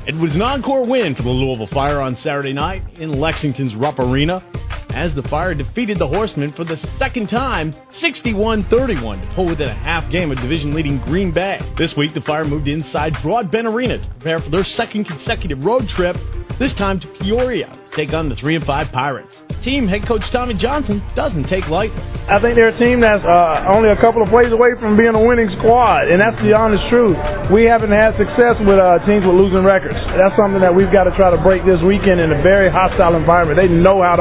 It was an encore win for the Louisville Fire on Saturday night in Lexington's Rupp Arena, as the Fire defeated the Horsemen for the second time, 61-31, to pull within a half game of division-leading Green Bay. This week, the Fire moved inside Broadbent Arena to prepare for their second consecutive road trip, this time to Peoria, to take on the 3-5 Pirates. Team head coach Tommy Johnson doesn't take lightly. I think they're a team that's only a couple of plays away from being a winning squad, and that's the honest truth. We haven't had success with teams with losing records. That's something that we've got to try to break this weekend in a very hostile environment. They know how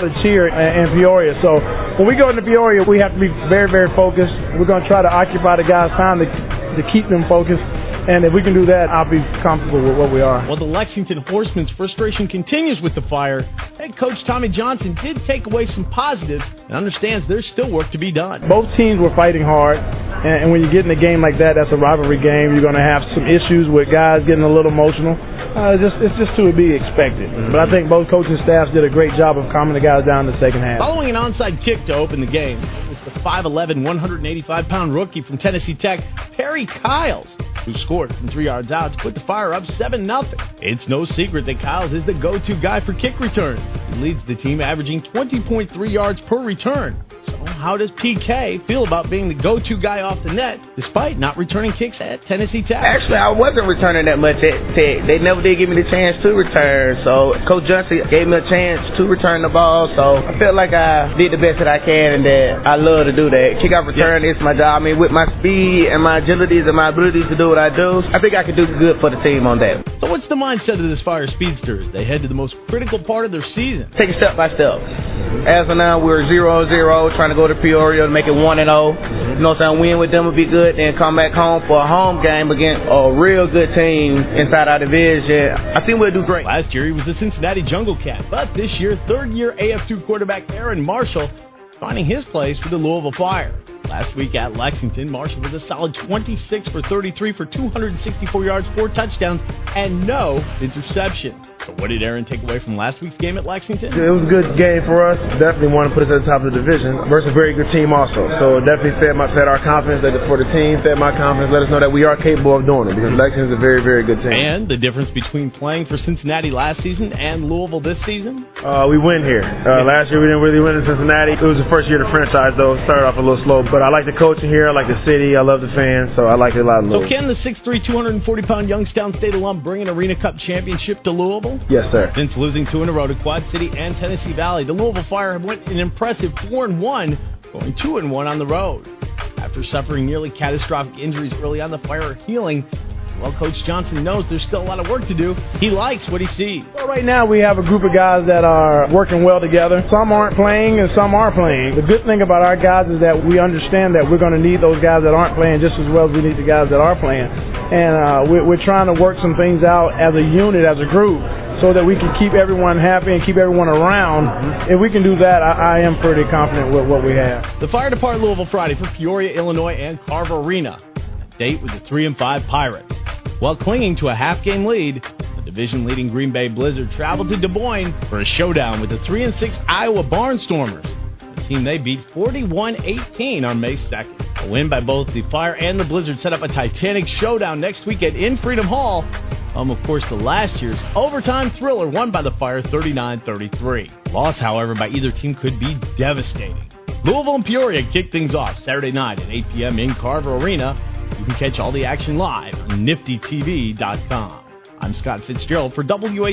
to cheer in Peoria. So when we go into Peoria, we have to be very, very focused. We're going to try to occupy the guys' time to keep them focused. And if we can do that, I'll be comfortable with what we are. While the Lexington Horsemen's frustration continues with the Fire, head coach Tommy Johnson did take away some positives and understands there's still work to be done. Both teams were fighting hard, and when you get in a game like that, that's a rivalry game. You're going to have some issues with guys getting a little emotional. It's just to be expected. But I think both coaching staffs did a great job of calming the guys down in the second half. Following an onside kick to open the game, it was the 5'11", 185-pound rookie from Tennessee Tech, Perry Kyles, who scored from 3 yards out to put the Fire up 7-0. It's no secret that Kyles is the go-to guy for kick returns. He leads the team averaging 20.3 yards per return. So how does PK feel about being the go-to guy off the net, despite not returning kicks at Tennessee Tech? Actually, I wasn't returning that much at Tech. They never did give me the chance to return. So Coach Johnson gave me a chance to return the ball. So I felt like I did the best that I can, and that I love to do that. Kickoff return is my job. I mean, with my speed and my agilities and my abilities to do what I do, I think I can do good for the team on that. So what's the mindset of this Fire speedster as they head to the most critical part of their season? Take it step by step. As of now, we're 0-0, trying to go to Peoria to make it 1-0. You know what I'm saying? Win with them would be good, then come back home for a home game against a real good team inside our division. I think we'll do great. Last year, he was the Cincinnati Jungle Cat, but this year, third-year AF2 quarterback Aaron Marshall finding his place for the Louisville Fire. Last week at Lexington, Marshall was a solid 26 for 33 for 264 yards, 4 touchdowns, and no interceptions. So what did Aaron take away from last week's game at Lexington? It was a good game for us. Definitely want to put us at the top of the division versus a very good team also. So it definitely fed our confidence for the team, fed my confidence, let us know that we are capable of doing it because Lexington is a very, very good team. And the difference between playing for Cincinnati last season and Louisville this season? We win here. Last year we didn't really win in Cincinnati. It was the first year of the franchise though. Started off a little slow, but I like the coaching here. I like the city. I love the fans, so I like it a lot. So can the 6'3", 240-pound Youngstown State alum bring an Arena Cup championship to Louisville? Yes, sir. Since losing 2 in a row to Quad City and Tennessee Valley, the Louisville Fire have went an impressive 4-1, going 2-1 on the road. After suffering nearly catastrophic injuries early on, the Fire are healing. Well, Coach Johnson knows there's still a lot of work to do. He likes what he sees. Well, right now we have a group of guys that are working well together. Some aren't playing and some are playing. The good thing about our guys is that we understand that we're going to need those guys that aren't playing just as well as we need the guys that are playing. And we're trying to work some things out as a unit, as a group, so that we can keep everyone happy and keep everyone around. If we can do that, I am pretty confident with what we have. The Fire depart Louisville Friday for Peoria, Illinois, and Carver Arena. A date with the 3-5 Pirates. While clinging to a half-game lead, the division-leading Green Bay Blizzard traveled to Des Moines for a showdown with the 3-6 Iowa Barnstormers, a team they beat 41-18 on May 2nd. A win by both the Fire and the Blizzard set up a titanic showdown next weekend in Freedom Hall, of course, to last year's overtime thriller won by the Fire 39-33. Loss, however, by either team could be devastating. Louisville and Peoria kick things off Saturday night at 8 p.m. in Carver Arena. You can catch all the action live on niftytv.com. I'm Scott Fitzgerald for WHAS.com.